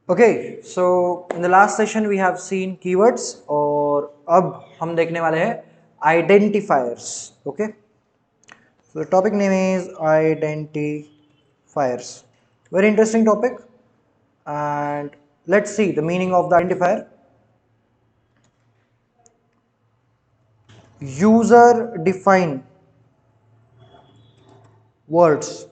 Okay, so in the last session we have seen keywords और अब हम देखने वाले हैं identifiers. Okay, so the topic name is identifiers. Very interesting topic, and let's see the meaning of the identifier. User define words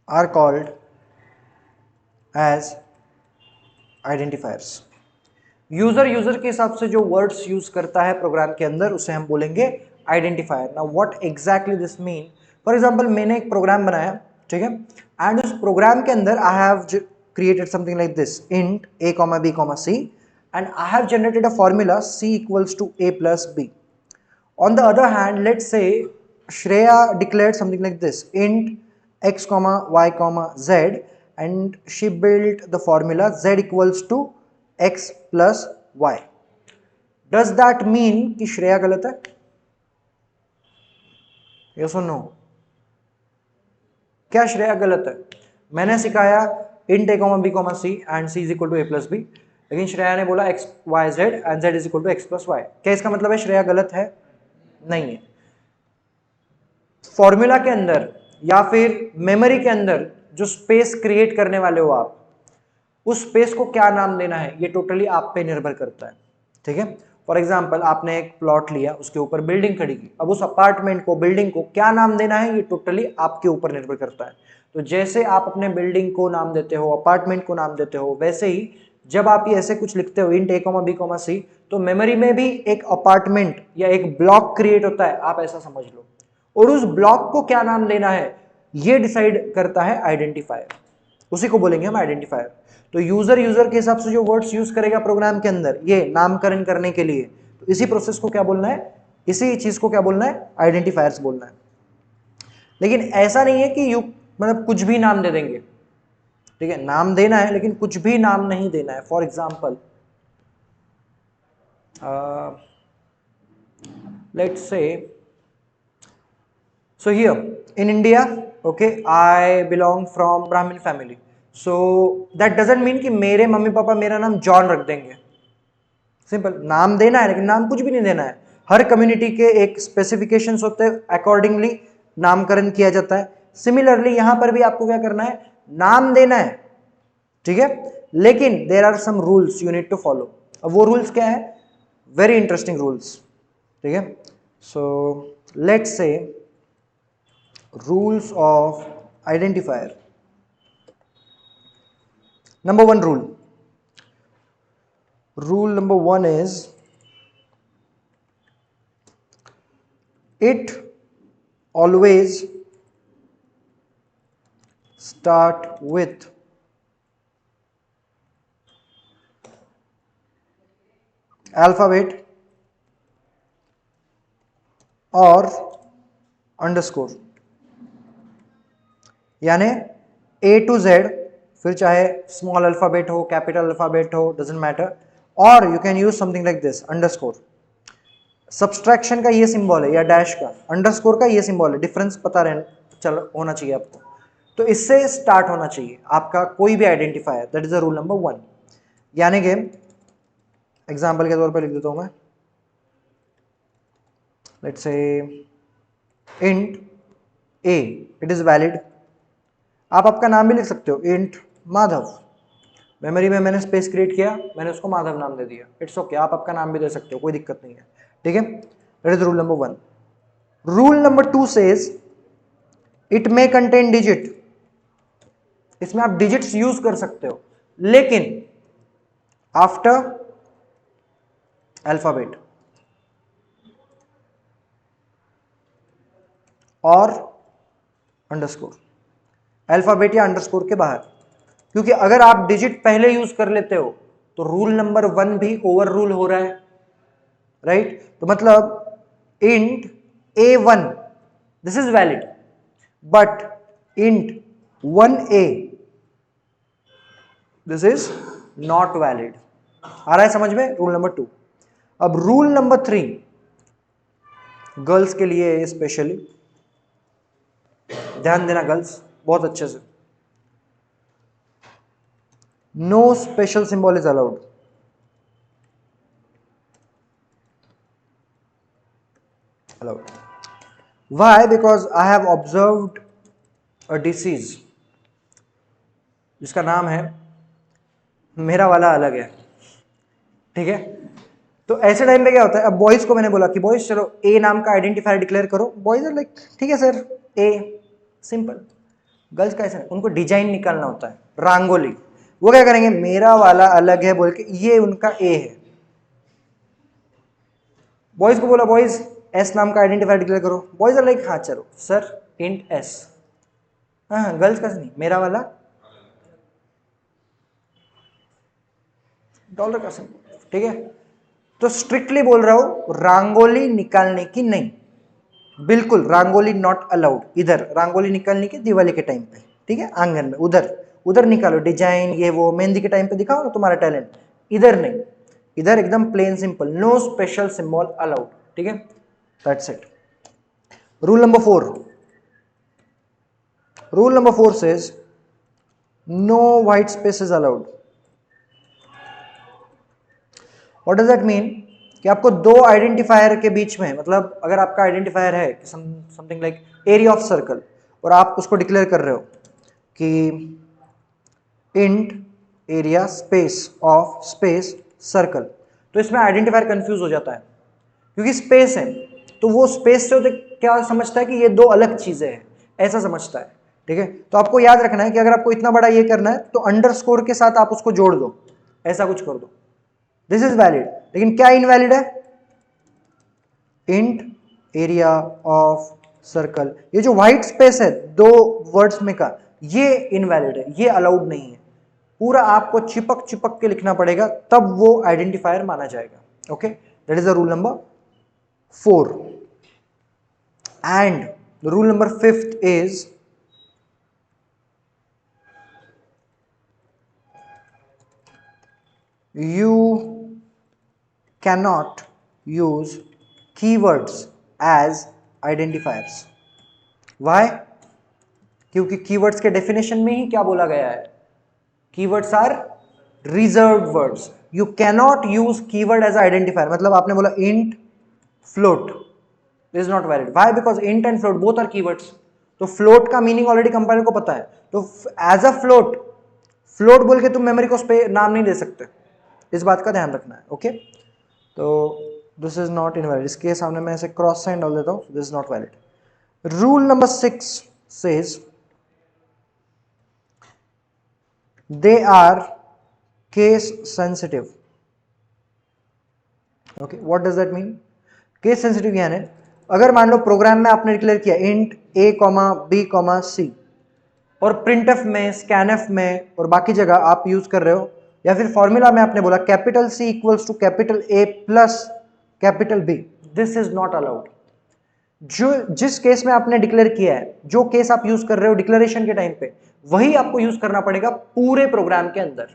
are called as identifiers. User के हिसाब से जो वर्ड्स यूज करता है प्रोग्राम के अंदर उसे हम बोलेंगे identifier. Now what exactly this mean? For example मैंने एक प्रोग्राम बनाया, ठीक है, एंड उस प्रोग्राम के अंदर I have created something like this int a, b, c and I have generated a formula c equals to a plus b. On the other hand, let's say Shreya declared something like this int x, y, z and she built the formula z equals to x plus y. Does that mean कि श्रेया गलत है? Yes or no? क्या श्रेया गलत है? मैंने सिखाया int a, b, c and c is equal to a plus b, लेकिन श्रेया ने बोला x, y, z and z is equal to x plus y. क्या इसका मतलब है श्रेया गलत है? नहीं है. फॉर्मूला के अंदर या फिर मेमोरी के अंदर जो स्पेस क्रिएट करने वाले हो आप, उस स्पेस को क्या नाम देना है ये टोटली आप पे निर्भर करता है. ठीक है, फॉर एग्जांपल आपने एक प्लॉट लिया, उसके ऊपर बिल्डिंग खड़ी की, अब उस अपार्टमेंट को, बिल्डिंग को क्या नाम देना है ये टोटली आपके ऊपर निर्भर करता है. तो जैसे आप अपने बिल्डिंग को नाम देते हो, अपार्टमेंट को नाम देते हो, वैसे ही जब आप ये ऐसे कुछ लिखते हो int a, b, c, तो मेमोरी में भी एक अपार्टमेंट या एक ब्लॉक क्रिएट होता है, आप ऐसा समझ लो, और उस ब्लॉक को क्या नाम देना है ये डिसाइड करता है आइडेंटिफायर. उसी को बोलेंगे हम आइडेंटिफायर. तो यूजर के हिसाब से जो वर्ड्स यूज करेगा प्रोग्राम के अंदर ये नामकरण करने के लिए, तो इसी प्रोसेस को क्या बोलना है, इसी चीज को क्या बोलना है, आइडेंटिफायर्स बोलना है. लेकिन ऐसा नहीं है कि मतलब कुछ भी नाम दे देंगे. ठीक है, नाम देना है लेकिन कुछ भी नाम नहीं देना है. For example let's say, so here in India, okay, I belong from Brahmin family, so that doesn't mean कि मेरे मम्मी पापा मेरा नाम जॉन रख देंगे. सिंपल, नाम देना है लेकिन नाम कुछ भी नहीं देना है. हर कम्युनिटी के एक स्पेसिफिकेशंस होते हैं, अकॉर्डिंगली नामकरण किया जाता है. सिमिलरली यहां पर भी आपको क्या करना है, नाम देना है. ठीक है, लेकिन there are some rules you need to follow. अब वो रूल्स क्या है? Very interesting rules. ठीक है, so let's say rules of identifier. Number one rule. Rule number one is it always start with alphabet or underscore. यानी A to Z, फिर चाहे small alphabet हो, कैपिटल अल्फाबेट हो, doesn't matter, और you can use something like this underscore. Subtraction का ये symbol है या डैश का, अंडरस्कोर का ये सिंबल है. डिफरेंस पता चल होना चाहिए आपको. तो इससे स्टार्ट होना चाहिए आपका कोई भी identifier. That is the rule number one. यानी कि एग्जाम्पल के तौर पर लिख देता हूं मैं. Let's say int a, it is valid. आप आपका नाम भी लिख सकते हो, int माधव. मेमोरी में मैंने स्पेस क्रिएट किया, मैंने उसको माधव नाम दे दिया, इट्स ओके. आप आपका नाम भी दे सकते हो, कोई दिक्कत नहीं है. ठीक है, that is rule number one. Rule number to says it may contain digit. इसमें आप डिजिट्स यूज कर सकते हो, लेकिन आफ्टर अल्फाबेट और अंडरस्कोर. अल्फाबेट या अंडरस्कोर के बाहर, क्योंकि अगर आप डिजिट पहले यूज कर लेते हो तो रूल नंबर वन भी ओवर रूल हो रहा है, राइट? तो मतलब int a1 this is valid, but int 1a this is not valid. आ रहा है समझ में? Rule number two. अब रूल नंबर थ्री गर्ल्स के लिए स्पेशली ध्यान देना गर्ल्स, बहुत अच्छे से. No special symbol is allowed. Allowed. Why? Because I have observed a disease जिसका नाम है मेरा वाला अलग है, ठीक है। तो ऐसे टाइम पे क्या होता है, अब बॉयज को मैंने बोला कि बॉयज चलो ए नाम का आइडेंटिफायर डिक्लेयर करो, बॉयज आर लाइक ठीक है सर ए, सिंपल। गर्ल्स का ऐसा नहीं, उनको डिजाइन निकालना होता है, रंगोली। वो क्या करेंगे, मेरा वाला अलग है बोल के, ये उनका ए है। बॉयज को बोला बॉयज एस नाम का आइडेंटिफायर डिक्लेयर करो, बॉयज आर लाइक हाँ चलो सर इंट एस। हाँ गर्ल्स का नहीं, मेरा वाला डॉलर का सिंबल, ठीक है। तो स्ट्रिक्टली बोल रहा हूं रंगोली निकालने की नहीं, बिल्कुल रंगोली नॉट अलाउड। इधर रंगोली निकालने की दिवाली के टाइम पे, ठीक है, आंगन में उधर उधर निकालो डिजाइन ये वो, मेहंदी के टाइम पे दिखाओ ना तुम्हारा टैलेंट, इधर नहीं। इधर एकदम plain simple, no special symbol allowed, ठीक है। That's it. Rule number 4, rule number 4 says no white space is allowed. What does that mean, कि आपको दो आइडेंटिफायर के बीच में, मतलब अगर आपका आइडेंटिफायर है something like area of circle, और आप उसको डिक्लेयर कर रहे हो कि int area space of space circle, तो इसमें आइडेंटिफायर कंफ्यूज हो जाता है क्योंकि स्पेस है। तो वो स्पेस से क्या समझता है कि ये दो अलग चीजें हैं, ऐसा समझता है, ठीक है। तो आपको याद रखना है कि अगर आपको इतना बड़ा ये करना है तो अंडरस्कोर के साथ आप उसको जोड़ दो, ऐसा कुछ कर दो, दिस इज वैलिड। लेकिन क्या इनवैलिड है, इंट एरिया ऑफ सर्कल, ये जो व्हाइट स्पेस है दो वर्ड्स में का, ये इनवैलिड है, ये अलाउड नहीं है। पूरा आपको चिपक चिपक के लिखना पड़ेगा, तब वो आइडेंटिफायर माना जाएगा। Okay, that is the rule number 4। And rule number 5 is you cannot use keywords as identifiers. Why? क्योंकि कीवर्ड्स के डेफिनेशन में ही क्या बोला गया है, keywords are reserved words, you cannot use keyword as identifier. मतलब आपने बोला int float is not valid, why, because int and float both are keywords. तो फ्लोट का मीनिंग ऑलरेडी कंपाइलर को पता है, तो एज अ फ्लोट, फ्लोट बोल के तुम मेमोरी को नाम नहीं दे सकते, इस बात का ध्यान रखना है। ओके, तो दिस इज नॉट इनवैलिड, इसके सामने मैं ऐसे क्रॉस साइन डाल देता हूं, this is not valid. Rule number 6 says they are case sensitive. Okay, what does that mean? Case sensitive यानी अगर मान लो प्रोग्राम में आपने डिक्लेयर किया इंट a b c, और प्रिंटफ में, स्कैनफ में और बाकी जगह आप यूज कर रहे हो, या फिर फॉर्मूला में आपने बोला capital C equals to capital A plus capital B, this is not allowed. जो जिस केस में आपने डिक्लेयर किया है, जो केस आप यूज कर रहे हो डिक्लेरेशन के टाइम पे, वही आपको यूज करना पड़ेगा पूरे प्रोग्राम के अंदर।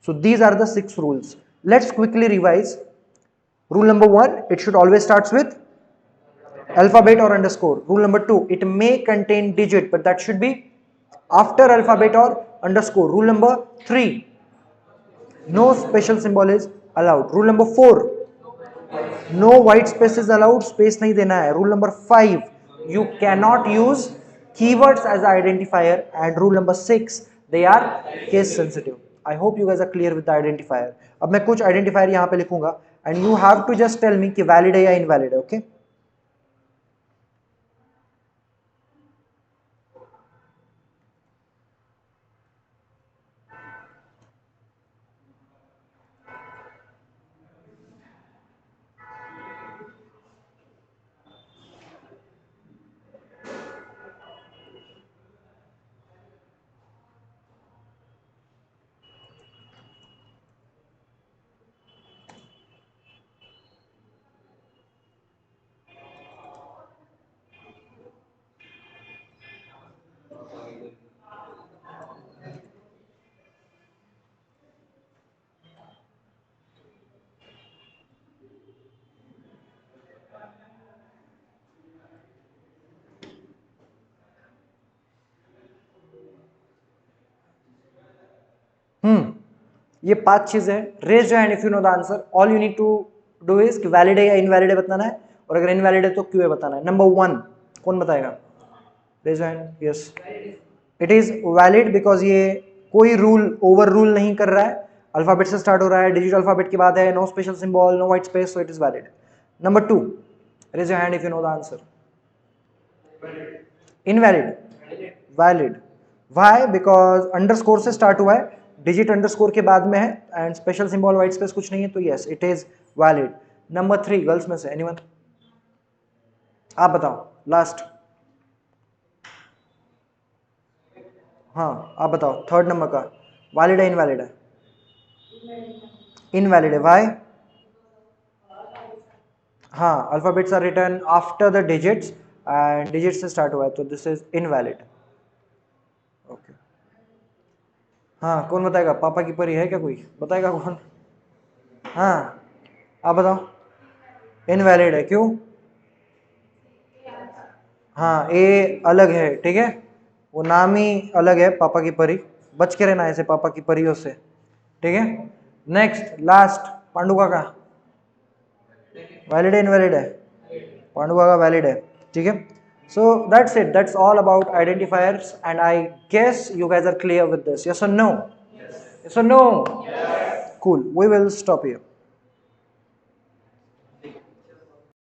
So these are the 6 rules. Let's quickly revise. Rule number 1, it should always starts with alphabet or underscore. Rule number 2, it may contain digit, but that should be after alphabet or underscore. Rule number 3, no special symbol is allowed. Rule number 4, no white space is allowed, space nahi dena hai. Rule number 5, you cannot use keywords as identifier. And rule number 6, they are case sensitive. I hope you guys are clear with the identifier. अब मैं कुछ identifier यहाँ पे लिखूंगा and you have to just tell me कि valid है या invalid है. Okay? ये 5 चीजें हैं. Raise your hand if you know the answer. All you need to do is कि वैलिड है या इनवैलिड है बताना है, और अगर इनवैलिड है तो क्यों है बताना है. नंबर 1 कौन बताएगा? Raise your hand. Yes, it is valid because ये कोई रूल ओवर रूल नहीं कर रहा है. अल्फाबेट से स्टार्ट हो रहा है, डिजिटल अल्फाबेट की बात है, no special symbol, no white space, so it is valid. Number 2, raise your hand if you know the answer. Invalid. Valid. Why? Because underscore से स्टार्ट हुआ है, डिजिट अंडरस्कोर के बाद में है, and special symbol white space कुछ नहीं है, तो yes it is valid. Number 3 girls में से एनीवन? आप बताओ लास्ट. हाँ आप बताओ थर्ड नंबर का. वैलिड है इनवैलिड है? इनवैलिड है. वाई? हाँ, alphabets are written after the digits and digit से स्टार्ट हुआ है, तो दिस इज इनवैलिड. ओके. हाँ कौन बताएगा? पापा की परी है क्या कोई? बताएगा कौन? हाँ आप बताओ. इनवैलिड है. क्यों? हाँ ए अलग है, ठीक है, वो नाम ही अलग है पापा की परी. बच के रहना ऐसे पापा की परियों से, ठीक है. नेक्स्ट लास्ट पांडु का वैलिड है इनवैलिड है? पांडु का वैलिड है, ठीक है. So that's it, that's all about identifiers and I guess you guys are clear with this. Yes और नो? यस और no? Cool, we will stop here.